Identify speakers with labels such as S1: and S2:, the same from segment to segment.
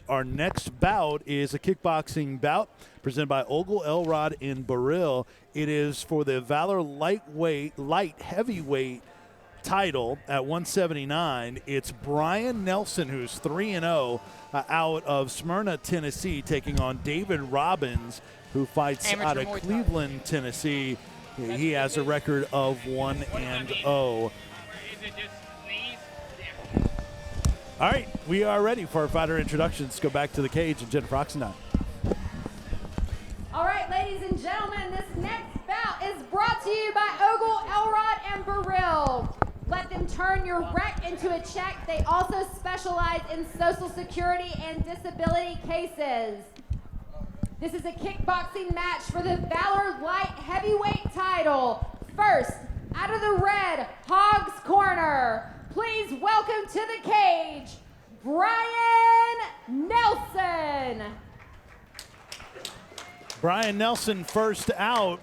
S1: our next bout is a kickboxing bout presented by Ogle, Elrod, and Burrill. It is for the Valor light heavyweight title at 179. It's Brian Nelson, who's 3-0, out of Smyrna, Tennessee, taking on David Robbins, who fights out of Cleveland, Tennessee. He has a record of 1-0. All right, we are ready for our fighter introductions. Let's go back to the cage and Jennifer Oxendine.
S2: All right, ladies and gentlemen, this next bout is brought to you by Ogle, Elrod, and Burrill. Let them turn your wreck into a check. They also specialize in Social Security and disability cases. This is a kickboxing match for the Valor light heavyweight title. First, out of the red, Hogs Corner, please welcome to the cage, Brian Nelson.
S1: Brian Nelson first out.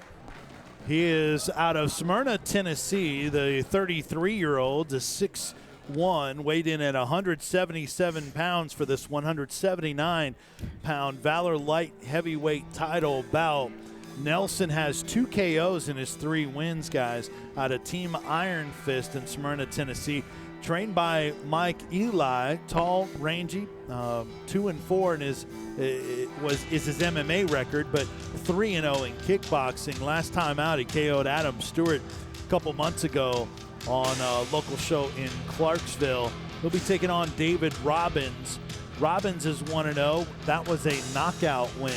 S1: He is out of Smyrna, Tennessee. The 33-year-old is 6'1", weighed in at 177 pounds for this 179-pound Valor light heavyweight title bout. Nelson has 2 KOs in his 3 wins, guys, out of Team Iron Fist in Smyrna, Tennessee. Trained by Mike Eli, tall, rangy, 2-4 in his his MMA record, but 3-0 in kickboxing. Last time out, he KO'd Adam Stewart a couple months ago on a local show in Clarksville. He'll be taking on David Robbins. Robbins is 1-0. That was a knockout win.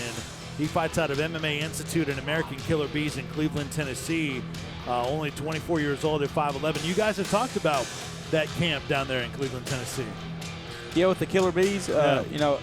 S1: He fights out of MMA Institute and American Killer Bees in Cleveland, Tennessee. Only 24 years old at 5'11". You guys have talked about that camp down there in Cleveland, Tennessee.
S3: Yeah, with the Killer Bees, you know.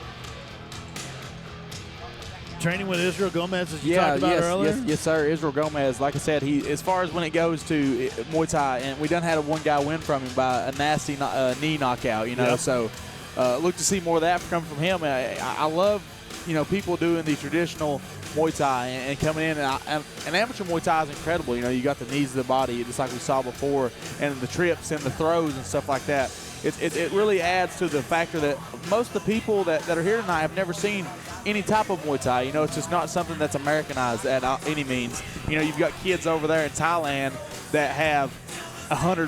S1: Training with Israel Gomez, as you talked about earlier?
S3: Yes, sir. Israel Gomez, like I said, he as far as when it goes to Muay Thai, and we done had one guy win from him by a nasty knee knockout, you know. Yep. So look to see more of that come from him. I love, you know, people doing the traditional Muay Thai and coming in. And amateur Muay Thai is incredible. You know, you got the knees of the body, just like we saw before, and the trips and the throws and stuff like that. It really adds to the factor that most of the people that are here tonight have never seen any type of Muay Thai. You know, it's just not something that's Americanized at any means. You know, you've got kids over there in Thailand that have 100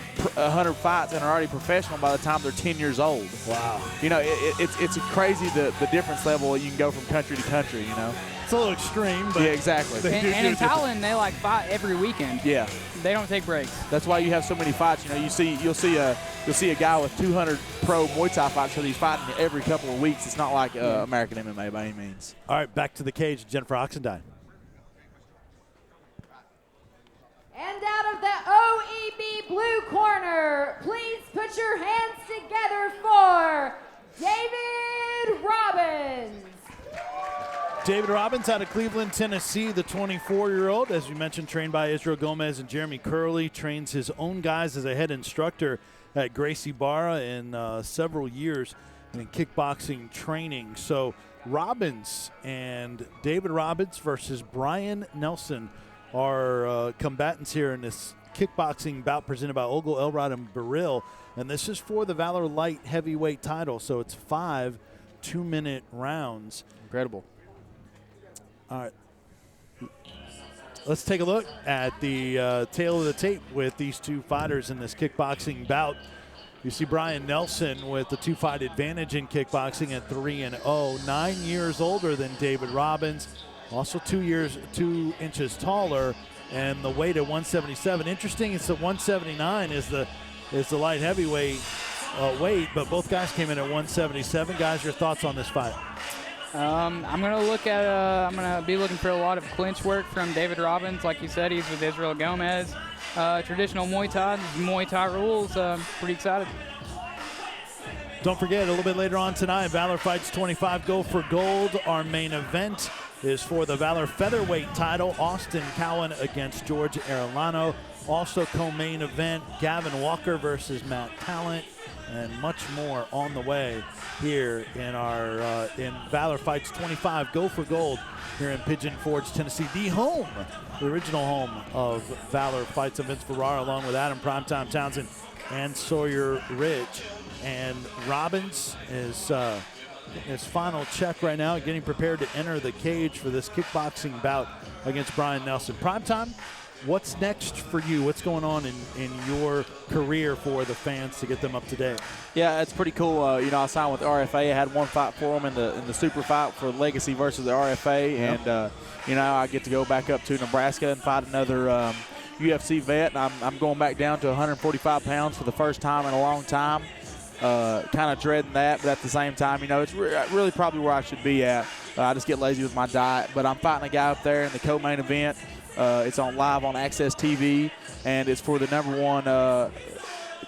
S3: fights and are already professional by the time they're 10 years old.
S1: Wow.
S3: You know, it's crazy the difference level you can go from country to country, you know.
S1: It's a little extreme, but
S3: yeah, exactly.
S4: And in Thailand, they like fight every weekend.
S3: Yeah.
S4: They don't take breaks.
S3: That's why you have so many fights. You know, you'll see a guy with 200 pro Muay Thai fights, so he's fighting every couple of weeks. It's not like American MMA by any means.
S1: All right, back to the cage, Jennifer Oxendine.
S2: And out of the OEB blue corner, please put your hands together for David Robbins.
S1: David Robbins out of Cleveland, Tennessee, the 24-year-old, as you mentioned, trained by Israel Gomez and Jeremy Curley, trains his own guys as a head instructor at Gracie Barra in several years in kickboxing training. So Robbins and David Robbins versus Brian Nelson are combatants here in this kickboxing bout presented by Ogle, Elrod, and Burrill. And this is for the Valor light heavyweight title, so it's 5 2-minute rounds.
S3: Incredible.
S1: All right. Let's take a look at the tail of the tape with these two fighters in this kickboxing bout. You see Brian Nelson with the 2-fight advantage in kickboxing at 3-0, 9 years older than David Robbins, also 2 inches taller, and the weight at 177. Interesting, it's the 179 is the light heavyweight weight, but both guys came in at 177. Guys, your thoughts on this fight?
S4: I'm gonna be looking for a lot of clinch work from David Robbins. Like you said, he's with Israel Gomez. Traditional Muay Thai rules. Pretty excited.
S1: Don't forget, a little bit later on tonight, Valor Fights 25 Go for Gold. Our main event is for the Valor featherweight title, Austin Cowan against George Arellano. Also co-main event, Gavin Walker versus Matt Talent, and much more on the way here in our in Valor Fights 25 Go for Gold here in Pigeon Forge, Tennessee, the original home of Valor Fights of Vince Ferrara, along with Adam Primetime Townsend and Sawyer Ridge. And Robbins is Getting his final check right now, getting prepared to enter the cage for this kickboxing bout against Brian Nelson. Primetime, what's next for you? What's going on in your career for the fans to get them up to date?
S3: Yeah, it's pretty cool. You know, I signed with RFA. I had one fight for them in the super fight for Legacy versus the RFA, and you know, I get to go back up to Nebraska and fight another UFC vet. And I'm going back down to 145 pounds for the first time in a long time. Kind of dreading that, but at the same time, you know, it's really probably where I should be at. I just get lazy with my diet, but I'm fighting a guy up there in the co-main event. It's on live on Access TV, and it's for the #1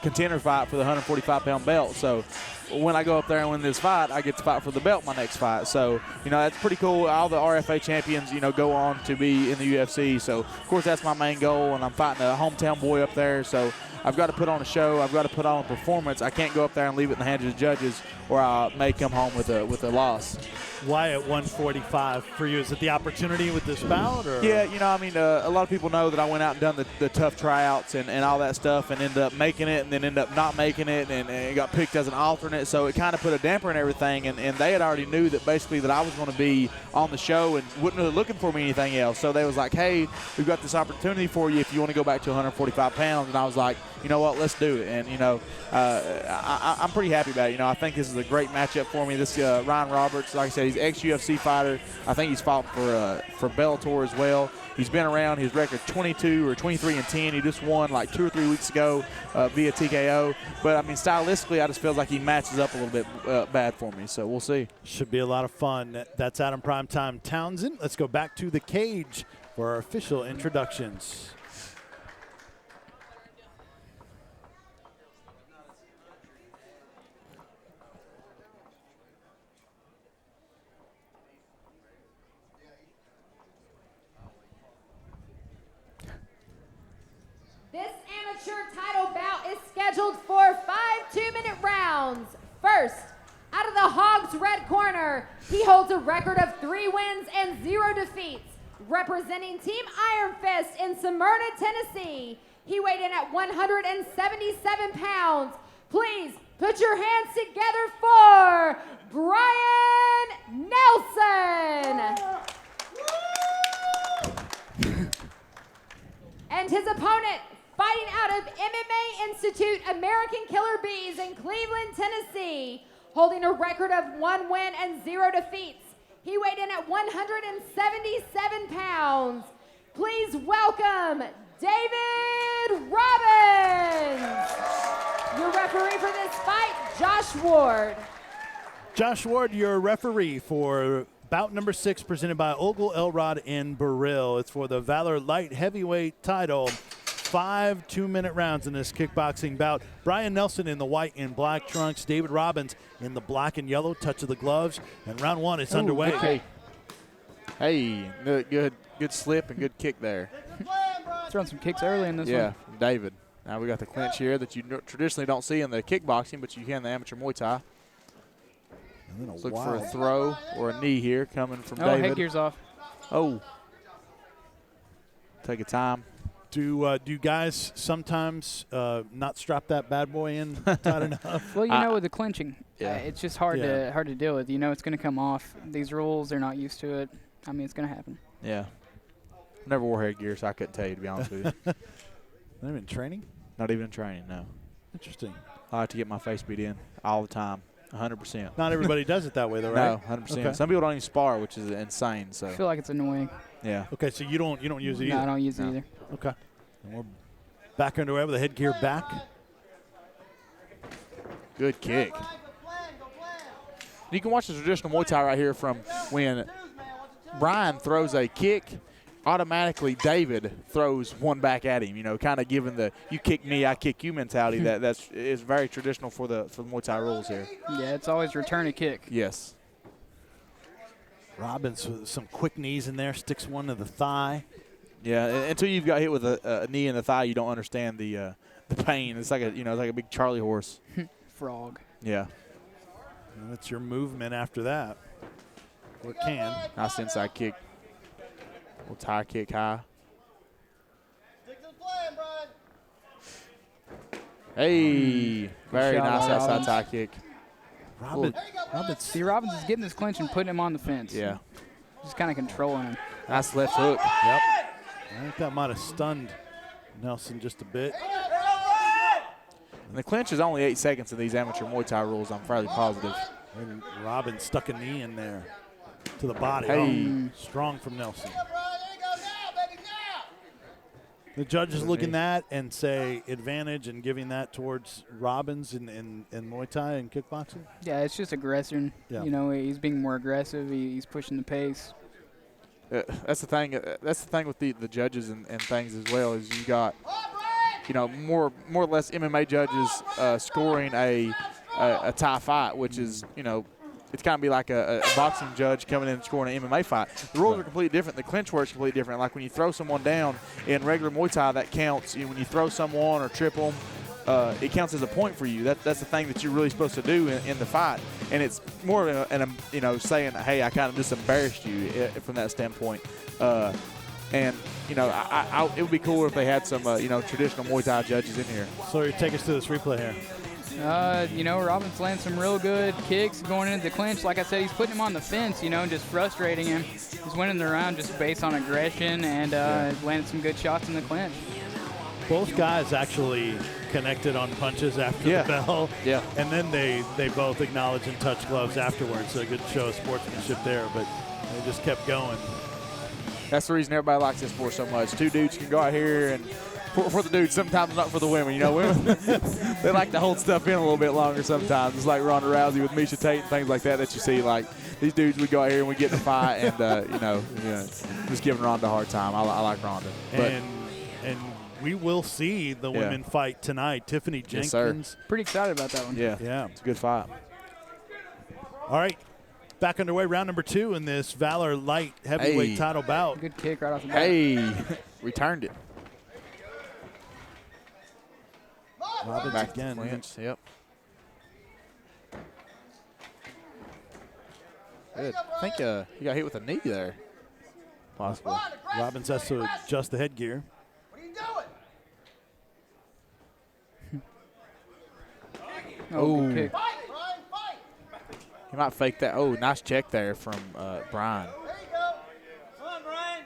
S3: contender fight for the 145-pound belt. So when I go up there and win this fight, I get to fight for the belt my next fight. So, you know, that's pretty cool. All the RFA champions, you know, go on to be in the UFC. So, of course, that's my main goal, and I'm fighting a hometown boy up there. So I've got to put on a show. I've got to put on a performance. I can't go up there and leave it in the hands of the judges, or I may come home with a loss.
S1: Why at 145 for you? Is it the opportunity with this bout? Or?
S3: Yeah, you know, I mean, a lot of people know that I went out and done the tough tryouts and all that stuff, and ended up making it and then ended up not making it, and got picked as an alternate. So it kind of put a damper in everything, and they had already knew that basically that I was going to be on the show and wasn't really looking for me anything else. So they was like, hey, we've got this opportunity for you if you want to go back to 145 pounds. And I was like, you know what, let's do it. And, you know, I'm pretty happy about it. You know, I think this is a great matchup for me. This Ryan Roberts, like I said, he's ex-UFC fighter. I think he's fought for Bellator as well. He's been around. His record 22 or 23-10. He just won like 2 or 3 weeks ago via TKO. But, I mean, stylistically, I just feel like he matches up a little bit bad for me. So we'll see.
S1: Should be a lot of fun. That's Adam Primetime Townsend. Let's go back to the cage for our official introductions.
S2: This amateur title bout is scheduled for 5 2-minute rounds. First, out of the Hogs red corner, he holds a record of 3 wins and 0 defeats. Representing Team Iron Fist in Smyrna, Tennessee, he weighed in at 177 pounds. Please put your hands together for Brian Nelson. And his opponent, fighting out of MMA Institute American Killer Bees in Cleveland, Tennessee, holding a record of 1 win and 0 defeats. He weighed in at 177 pounds. Please welcome David Robbins. Your referee for this fight, Josh Ward.
S1: Josh Ward, your referee for bout number 6, presented by Ogle, Elrod, and Burrill. It's for the Valor light heavyweight title. 5 2-minute rounds in this kickboxing bout. Brian Nelson in the white and black trunks. David Robbins in the black and yellow, touch of the gloves. And round 1 is underway.
S3: Okay. Hey, good slip and good kick there.
S4: Throwing some kicks early in this one.
S3: Yeah, David. Now we got the clinch here that you traditionally don't see in the kickboxing, but you can in the amateur Muay Thai. Let's look for a throw or a knee here coming from David.
S4: Headgear's off.
S3: Oh. Take a time.
S1: Do guys sometimes not strap that bad boy in tight enough?
S4: Well, you know, with the clinching, it's just hard
S1: Yeah.
S4: to deal with. You know, it's going to come off. These rules, they're not used to it. I mean, it's going to happen.
S3: Yeah. Never wore headgear, so I couldn't tell you, to be honest with you.
S1: Not even training?
S3: Not even in training, no.
S1: Interesting.
S3: I like to get my face beat in all the time, 100%.
S1: Not everybody does it that way, though, right?
S3: No, 100%.
S1: Okay.
S3: Some people don't even spar, which is insane. So
S4: I feel like it's annoying.
S3: yeah.
S1: Okay, so you don't use it either?
S4: No, I don't use it either.
S1: Okay. And we're back underway with the headgear back.
S3: Good kick. You can watch the traditional Muay Thai right here from when Brian throws a kick, automatically David throws one back at him, you know, kind of giving the you kick me, I kick you mentality. That is very traditional for the Muay Thai rules here.
S4: Yeah, it's always return a kick.
S3: Yes.
S1: Robbins with some quick knees in there, sticks one to the thigh.
S3: Yeah, until you've got hit with a knee in the thigh, you don't understand the pain. It's like it's like a big Charlie horse.
S4: Frog.
S3: Yeah.
S1: And that's your movement after that. Or can.
S3: Nice inside kick. Little tie kick high. Hey, very
S4: shot,
S3: nice outside
S4: Robbins.
S3: tie kick.
S1: Robbins.
S4: See, Robbins is getting this clinch and putting him on the fence.
S3: Yeah.
S4: Just kind of controlling him.
S3: Nice left hook.
S1: Yep. I think that might have stunned Nelson just a bit.
S3: And the clinch is only 8 seconds in these amateur Muay Thai rules. I'm fairly positive.
S1: And Robbins stuck a knee in there to the body.
S3: Hey.
S1: Oh, strong from Nelson. The judges look in that and say advantage and giving that towards Robbins in Muay Thai and kickboxing.
S4: Yeah, it's just aggression.
S1: Yeah.
S4: You know, he's being more aggressive. He's pushing the pace.
S3: That's the thing. That's the thing with the judges and things as well. Is you got, you know, more or less MMA judges scoring a Thai fight, which is, you know, it's kind of be like a boxing judge coming in and scoring an MMA fight. The rules are completely different. The clinch work's completely different. Like when you throw someone down in regular Muay Thai, that counts. You know, when you throw someone or trip them, it counts as a point for you. That's the thing that you're really supposed to do in the fight. And it's more you know, saying, hey, I kind of just embarrassed you from that standpoint. And you know, it would be cooler if they had some you know, traditional Muay Thai judges in here.
S1: So you take us to this replay here.
S4: You know, Robbins landing some real good kicks going into the clinch. Like I said, he's putting him on the fence, you know, and just frustrating him. He's winning the round just based on aggression and landed some good shots in the clinch.
S1: Both guys actually connected on punches after the bell.
S3: Yeah.
S1: And then they both acknowledged and touched gloves afterwards. So a good show of sportsmanship there, but they just kept going.
S3: That's the reason everybody likes this sport so much. Two dudes can go out here and for the dudes, sometimes not for the women. You know, women, they like to hold stuff in a little bit longer sometimes. It's like Ronda Rousey with Misha Tate and things like that you see. Like, these dudes, we go out here and we get in a fight and, you know, just giving Ronda a hard time. I like Ronda.
S1: And we will see the women fight tonight. Tiffany Jenkins.
S3: Yes, sir.
S4: Pretty excited about that one.
S1: Yeah.
S3: It's a good fight.
S1: All right. Back underway, round number 2 in this Valor light heavyweight title bout.
S4: Good kick right off the bat.
S3: Hey, returned it.
S1: Robbins
S3: Back
S1: again.
S3: to clinch. Yep. Good. I think he got hit with a knee there. Possibly.
S1: Robbins has to adjust the headgear.
S5: What are you doing?
S4: Good kick.
S5: Fight, Brian, fight.
S3: He might fake that. Oh, nice check there from Brian.
S5: There you go. Come on, Brian.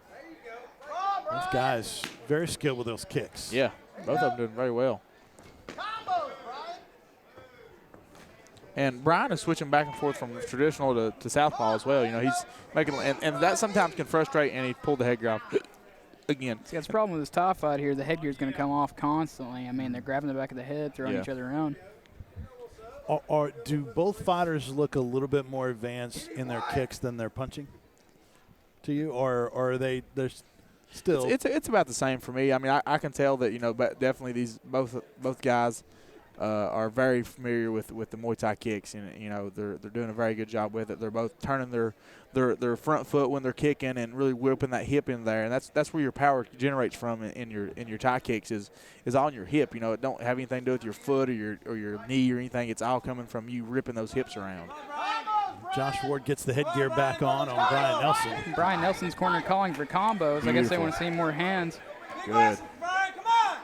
S5: There you go. Come on, Brian.
S1: Those guys very skilled with those kicks.
S3: Yeah, both of them doing very well.
S5: Combos, Brian.
S3: And Brian is switching back and forth from traditional to southpaw as well. You know, he's making and that sometimes can frustrate, and he pulled the headgear off again.
S4: See, that's the problem with this Thai fight here. The headgear is going to come off constantly. I mean, they're grabbing the back of the head, throwing each other around.
S1: Or do both fighters look a little bit more advanced in their kicks than their punching to you, or are they're still?
S3: It's about the same for me. I mean, I can tell that, you know, but definitely these both guys are very familiar with the Muay Thai kicks, and you know they're doing a very good job with it. They're both turning their front foot when they're kicking and really whipping that hip in there, and that's where your power generates from in your Thai kicks is on your hip. You know, it don't have anything to do with your foot or your knee or anything. It's all coming from you ripping those hips around.
S1: Josh Ward gets the headgear back on Brian Nelson.
S4: Brian Nelson's corner calling for combos. I guess they want to see more hands.
S3: Good.
S5: Brian, come on.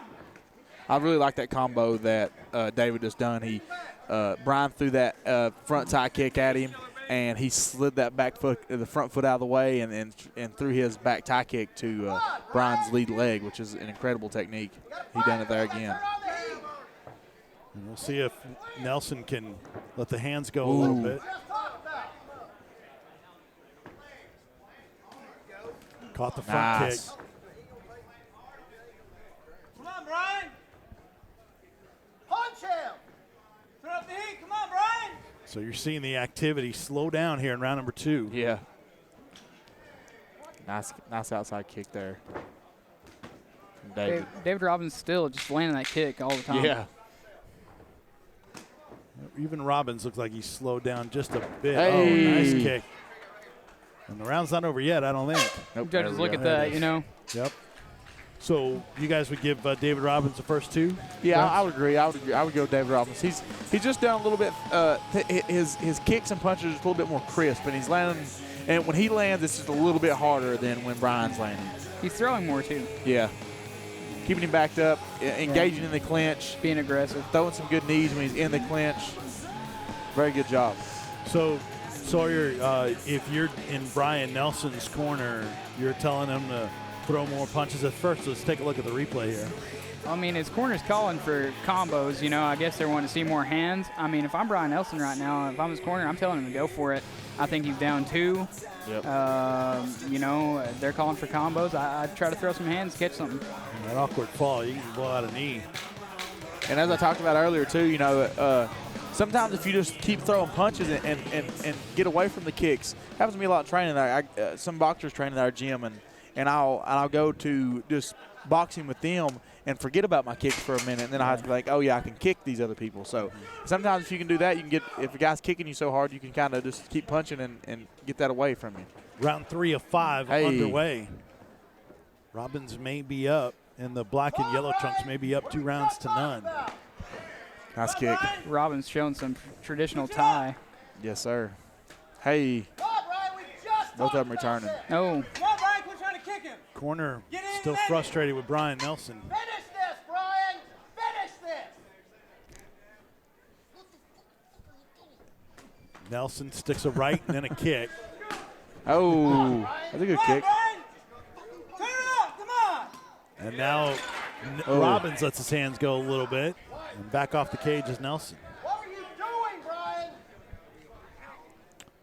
S3: I really like that combo that David just done. Brian threw that front Thai kick at him, and he slid that the front foot out of the way, and threw his back Thai kick to Brian's lead leg, which is an incredible technique. He done it there again.
S1: And we'll see if Nelson can let the hands go a little bit. Caught the front kick.
S5: Come on, Brian. Punch him. Turn up the heat. Come on, Brian.
S1: So you're seeing the activity slow down here in round number 2.
S3: Yeah. Nice outside kick there from David.
S4: David Robbins still just landing that kick all the time.
S3: Yeah.
S1: Even Robbins looks like he's slowed down just a bit.
S3: Hey.
S1: Oh, nice kick. And the round's not over yet, I don't think.
S3: Nope,
S4: Judges
S3: there we
S4: look
S3: go.
S4: at that, you know.
S1: Yep. So you guys would give David Robbins the first 2?
S3: Yeah,
S1: rounds?
S3: I would agree. I would go David Robbins. He's just done a little bit. His kicks and punches are just a little bit more crisp, and he's landing. And when he lands, it's just a little bit harder than when Brian's landing.
S4: He's throwing more, too.
S3: Yeah, keeping him backed up, engaging in the clinch,
S4: Being aggressive.
S3: throwing some good knees when he's in the clinch. Very good job.
S1: So, Sawyer, if you're in Brian Nelson's corner, you're telling him to throw more punches at first. Let's take a look at the replay here.
S4: I mean, his corner's calling for combos. You know, I guess they're wanting to see more hands. I mean, if I'm Brian Nelson right now, if I'm his corner, I'm telling him to go for it. I think he's down 2.
S3: Yep.
S4: You know, they're calling for combos. I'd try to throw some hands, catch something.
S1: And that awkward fall, you can blow out a knee.
S3: And as I talked about earlier, too, you know, sometimes if you just keep throwing punches and get away from the kicks, happens to me a lot in training. Some boxers train in our gym, and I'll go to just boxing with them and forget about my kicks for a minute, and then I have to be like, oh, yeah, I can kick these other people. So sometimes if you can do that, you can get – if a guy's kicking you so hard, you can kind of just keep punching and get that away from you.
S1: Round 3 of 5 underway. Robbins may be up, and the black and yellow trunks may be up 2 rounds to none.
S3: Nice kick.
S4: Robin's showing some traditional tie.
S3: Yes, sir. Hey. Both of them returning.
S4: Oh.
S5: Come on, Brian, quit trying to kick him.
S1: Corner still frustrated with Brian Nelson.
S5: Finish this, Brian. Finish this.
S1: Nelson sticks a right and then a kick.
S3: Oh, that's a good kick.
S5: Brian. Turn it up. Come on.
S1: And now Robbins lets his hands go a little bit. And back off the cage is Nelson.
S5: What are you doing, Brian?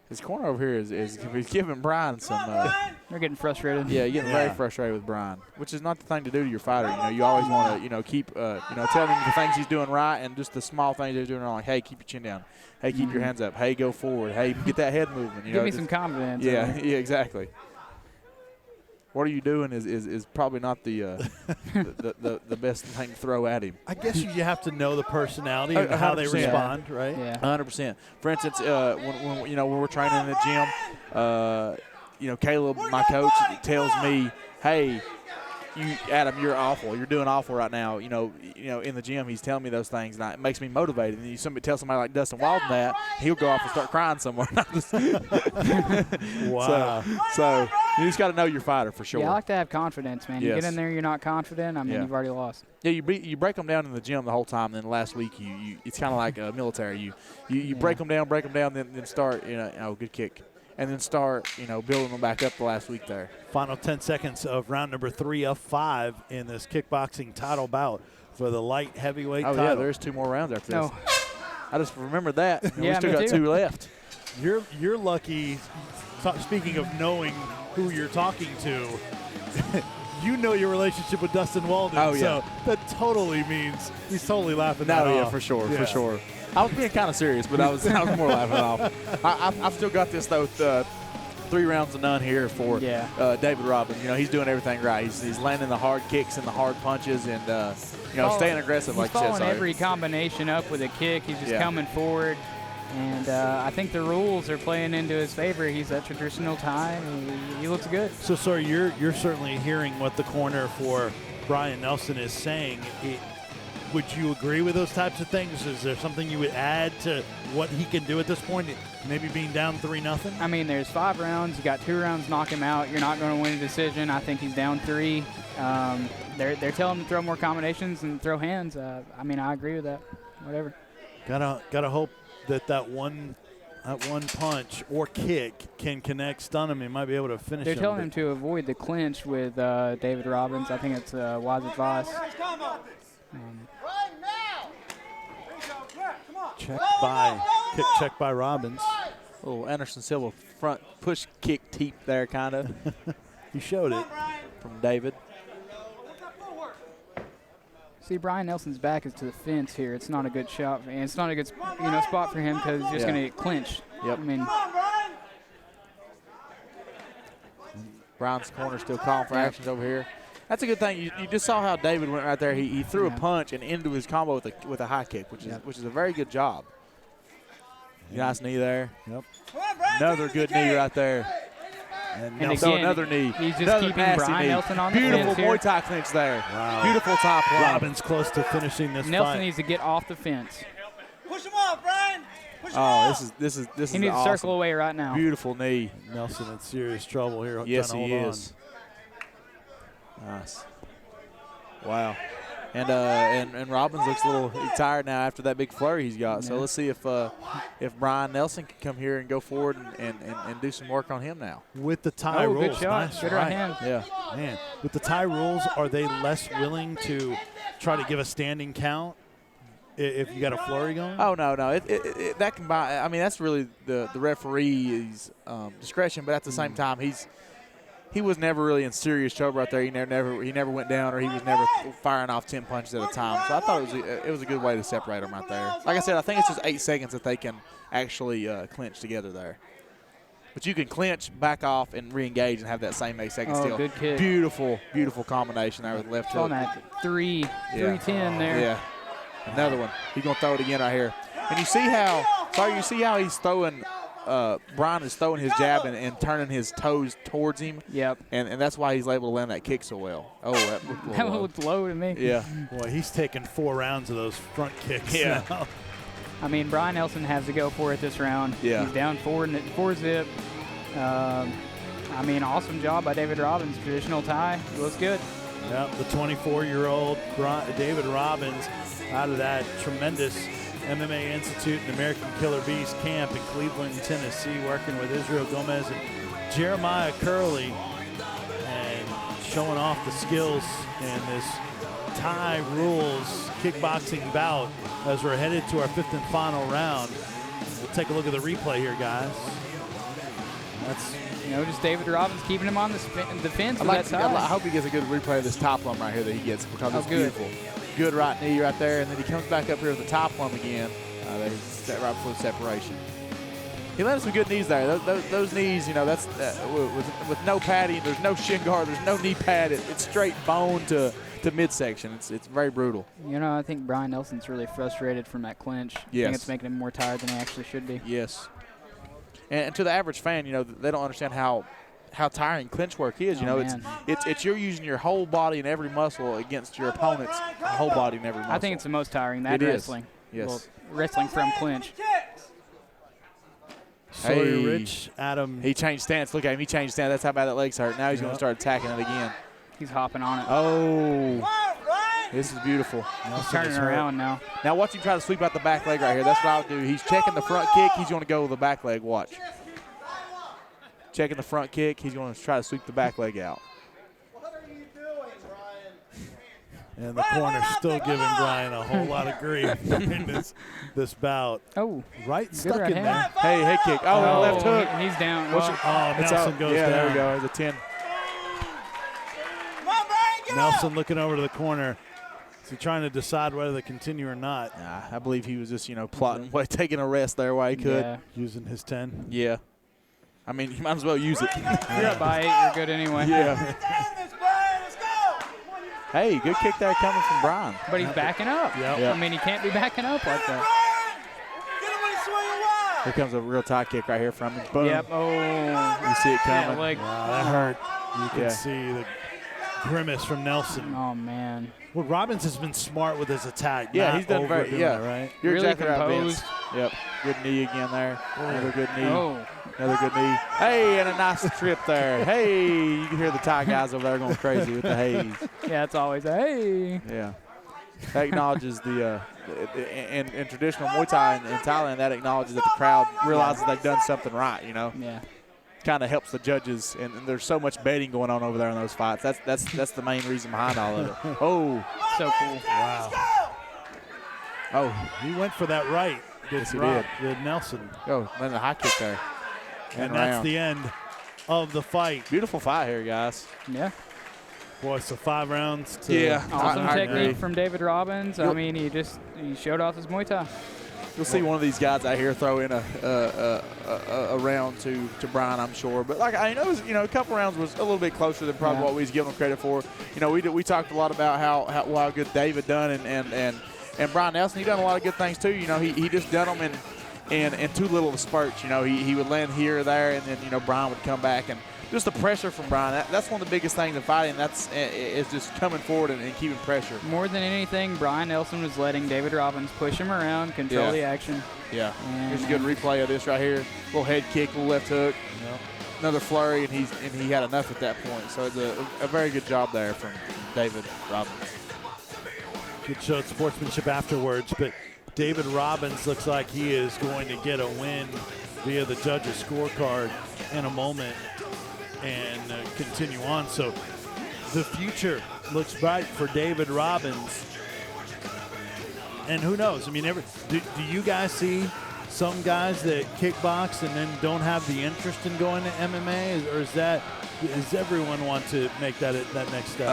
S3: His corner over here is he's giving Brian some.
S4: They're getting frustrated.
S3: Yeah, you're getting very frustrated with Brian, which is not the thing to do to your fighter. You know, you always want to, keep, tell him the things he's doing right and just the small things he's doing wrong. Like, hey, keep your chin down. Hey, keep your hands up. Hey, go forward. Hey, get that head moving.
S4: Give me some confidence.
S3: Yeah, exactly. What are you doing is probably not the best thing to throw at him.
S1: I guess you have to know the personality and how they
S3: 100%.
S1: respond, right?
S4: Yeah.
S3: 100%. For instance, when we're training in the gym, Caleb, my coach, tells me, "Hey, Adam, you're awful. You're doing awful right now." You know, in the gym, he's telling me those things, and it makes me motivated. And somebody tell somebody like Dustin Walden that, he'll go off and start crying somewhere.
S1: Wow.
S3: So you just got to know your fighter for sure.
S4: Yeah, I like to have confidence, man. You
S3: Yes.
S4: get in there, you're not confident. I mean, you've already lost.
S3: Yeah, you break them down in the gym the whole time. Then last week, you it's kind of like military. You break them down, then start. Good kick. And then start, building them back up the last week there.
S1: Final 10 seconds of round number 3 of 5 in this kickboxing title bout for the light heavyweight title.
S3: Yeah, there's 2 more rounds after this. I just remembered that. We
S4: Yeah,
S3: still
S4: me
S3: got
S4: too.
S3: 2 left.
S1: You're lucky. Speaking of knowing who you're talking to, you know your relationship with Dustin Walden.
S3: Oh, yeah.
S1: So that totally means he's totally laughing that off.
S3: For sure. I was being kind of serious, but I was more laughing off. I've still got this, though, 3 rounds to none here for David Robbins. He's doing everything right. He's landing the hard kicks and the hard punches and, staying aggressive, like you said.
S4: He's following every combination up with a kick. He's just coming forward. And I think the rules are playing into his favor. He's a traditional tie, and he looks good.
S1: So, sorry, you're certainly hearing what the corner for Brian Nelson is saying. Would you agree with those types of things? Is there something you would add to what he can do at this point, maybe being down 3-0?
S4: I mean, there's 5 rounds. You got 2 rounds, knock him out. You're not going to win a decision. I think he's down 3. They're telling him to throw more combinations and throw hands. I mean, I agree with that. Whatever.
S1: Gotta hope that one punch or kick can connect, stun him, and might be able to finish him.
S4: They're telling him to avoid the clinch with David Robbins. I think it's wise advice.
S1: Check by Robbins.
S3: Little Anderson Silva front push kick teep there, kind of.
S1: He showed it.
S3: From David.
S4: See, Brian Nelson's back is to the fence here. It's not a good shot, and it's not a good spot for him because he's just going to get clinched.
S3: Yep.
S4: I mean,
S3: Brian's corner still calling for actions over here. That's a good thing. You just saw how David went right there. He threw a punch and into his combo with a high kick, which is a very good job. Nice knee there.
S1: Yep.
S3: Another good knee right there.
S1: And
S3: Nelson, another knee.
S4: He's just
S3: another
S4: keeping Brian Nelson on the
S3: Beautiful
S4: fence
S3: Muay
S4: here.
S3: Thai clinch there.
S1: Wow.
S3: Beautiful top line.
S1: Robbins close to finishing this
S4: Nelson
S1: fight.
S4: needs to get off the fence.
S5: Push him off, Brian. Push him off.
S3: This is
S4: He needs
S3: awesome.
S4: to circle away right now.
S3: Beautiful knee.
S1: Nelson in serious trouble here.
S3: Yes,
S1: trying to
S3: he
S1: hold
S3: is. Nice. Wow. And Robbins looks a little tired now after that big flurry he's got. So let's see if Brian Nelson can come here and go forward and do some work on him now.
S1: With the tie rules.
S4: Good shot.
S1: Nice
S4: Good right hand.
S3: Yeah.
S1: Man, with the tie rules, are they less willing to try to give a standing count if you got a flurry going?
S3: Oh, no. That can buy. I mean, that's really the referee's discretion, but at the same time, he was never really in serious trouble out there. He never went down, or he was never firing off 10 punches at a time. So I thought it was a good way to separate them right there. Like I said, I think it's just 8 seconds that they can actually clinch together there. But you can clinch, back off, and re-engage and have that same 8 seconds still.
S4: Good kick.
S3: Beautiful combination there with left hook.
S4: On that 310 there.
S3: Yeah. Another one. He's going to throw it again right here. And you see how he's throwing Brian is throwing his jab and turning his toes towards him.
S4: Yep.
S3: And that's why he's able to land that kick so well. Oh, that looked
S4: that one looked low to me.
S3: Yeah.
S1: Boy, he's taken 4 rounds of those front kicks now.
S4: I mean, Brian Nelson has to go for it this round.
S3: Yeah.
S4: He's down 4-zip. I mean, awesome job by David Robbins. Traditional tie. It looks good.
S1: Yep, the 24-year-old David Robbins out of that tremendous MMA Institute and American Killer Bees camp in Cleveland, Tennessee, working with Israel Gomez and Jeremiah Curley and showing off the skills in this tie rules kickboxing bout as we're headed to our 5th and final round. We'll take a look at the replay here, guys. That's
S4: just David Robbins keeping him on the fence with that tie.
S3: I hope he gets a good replay of this top lump right here that he gets because it's beautiful. Good right knee right there, and then he comes back up here with the top lump again. There's that right before the separation. He landed some good knees there. Those knees, that's with no padding. There's no shin guard. There's no knee pad. It's straight bone to midsection. It's very brutal.
S4: I think Brian Nelson's really frustrated from that clinch.
S3: Yes.
S4: I think it's making him more tired than he actually should be.
S3: Yes. And to the average fan, they don't understand how tiring clinch work is. It's you're using your whole body and every muscle against your opponent's whole body and every muscle.
S4: I think it's the most tiring. That
S3: it
S4: wrestling.
S3: Is. Yes.
S4: Well, wrestling from clinch.
S1: Sawyer Rich, Adam.
S3: He changed stance. Look at him. He changed stance. That's how bad that leg's hurt. Now he's going to start attacking it again.
S4: He's hopping on it.
S3: Oh. This is beautiful.
S4: He's turning around now.
S3: Now watch him try to sweep out the back leg right here. That's what I would do. He's checking the front kick. He's going to go with the back leg. Watch. Checking the front kick. He's going to try to sweep the back leg out.
S5: What are you doing, Brian?
S1: And the corner's still giving Brian a whole lot of grief during this bout.
S4: Oh.
S1: Stuck
S4: right
S1: in
S4: hand.
S1: there.
S3: Hey kick. Oh, left hook.
S4: He's down.
S1: Nelson goes
S3: yeah,
S1: down.
S3: there we go. There's a 10.
S5: Come on, Brian, get
S1: Nelson looking over to the corner. Is he trying to decide whether to continue or not?
S3: Nah, I believe he was just, plotting, taking a rest there while he could.
S4: Yeah.
S1: Using his 10.
S3: Yeah. I mean, you might as well use it.
S4: You're up by 8. You're good anyway.
S3: Yeah.
S5: this, Brian. Let's go.
S3: Hey, good kick there coming from Brian.
S4: But he's backing up.
S1: Yep.
S4: I mean, he can't be backing up like that.
S5: Brian, get him when he's swinging wild.
S3: Here comes a real tie kick right here from him. Boom.
S4: Yep. Oh.
S3: You see it coming.
S4: Leg.
S1: Wow, that hurt. You can
S3: Yeah.
S1: see the grimace from Nelson.
S4: Oh, man.
S1: Well, Robbins has been smart with his attack.
S3: Yeah,
S1: not
S3: he's done very.
S1: overdoing
S3: Yeah,
S1: it, right?
S3: You're
S4: Really
S3: exactly right, Vince.
S4: composed.
S3: Yep. Good knee again there. Another good knee.
S4: Oh.
S3: Another good knee. Hey, and a nice trip there. Hey, you can hear the Thai guys over there going crazy with the haze.
S4: Yeah, it's always a hey.
S3: Yeah. That acknowledges the in traditional Muay Thai in Thailand, that acknowledges that the crowd realizes they've done something right,
S4: Yeah.
S3: Kind of helps the judges, and there's so much betting going on over there in those fights. That's the main reason behind all of it. Oh.
S4: So cool.
S1: Wow.
S3: Oh.
S1: He went for that right.
S3: Yes, he
S1: Did Nelson.
S3: Oh, then the high kick there.
S1: And that's the end of the fight.
S3: Beautiful fight here, guys.
S4: Yeah.
S1: Boy, so 5 rounds to
S3: Yeah.
S4: Awesome
S3: I
S4: technique
S3: agree.
S4: from David Robbins. I
S3: Yep.
S4: mean, he showed off his Muay Thai.
S3: You'll see one of these guys out here throw in a round to Brian, I'm sure. But like I know, a couple rounds was a little bit closer than probably what we was giving him credit for. We talked a lot about how good David done and Brian Nelson. He done a lot of good things too. He just done them in too little of spurts. He would land here or there, and then Brian would come back, and just the pressure from Brian. That's one of the biggest things in fighting. Is just coming forward and keeping pressure.
S4: More than anything, Brian Nelson was letting David Robbins push him around, control the action.
S3: Yeah.
S4: And
S3: Here's a good replay of this right here. Little head kick, little left hook. Another flurry, and he had enough at that point. So it's a very good job there from David Robbins.
S1: It showed sportsmanship afterwards, but David Robbins looks like he is going to get a win via the judges' scorecard in a moment and continue on. So the future looks bright for David Robbins. And who knows? I mean, do you guys see some guys that kickbox and then don't have the interest in going to MMA, or does everyone want to make that next step?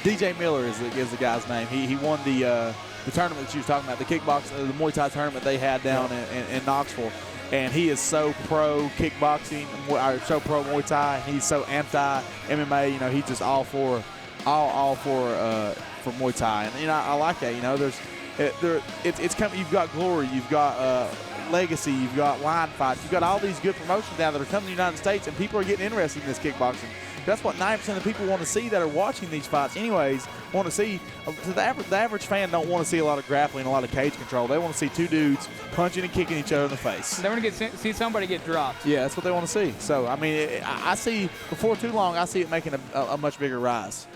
S3: DJ Miller is the guy's name. He won the tournament that you were talking about, the kickbox, the Muay Thai tournament they had down in Knoxville. And he is so pro kickboxing, or so pro Muay Thai. He's so anti MMA. You know, he's just all for Muay Thai. And I like that. You know, it's coming. You've got Glory, you've got Legacy, you've got Line Fights, you've got all these good promotions now that are coming to the United States, and people are getting interested in this kickboxing. That's what 9% of the people want to see that are watching these fights anyways, want to see. The average fan don't want to see a lot of grappling, a lot of cage control. They want to see two dudes punching and kicking each other in the face.
S4: They want to see somebody get dropped.
S3: Yeah, that's what they want to see. So, I mean, I see, before too long, I see it making a much bigger rise.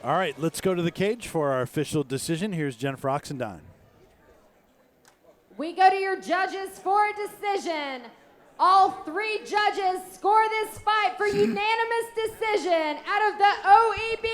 S1: All right, let's go to the cage for our official decision. Here's Jennifer Oxendine.
S2: We go to your judges for a decision. All 3 judges score this fight for unanimous decision out of the OEB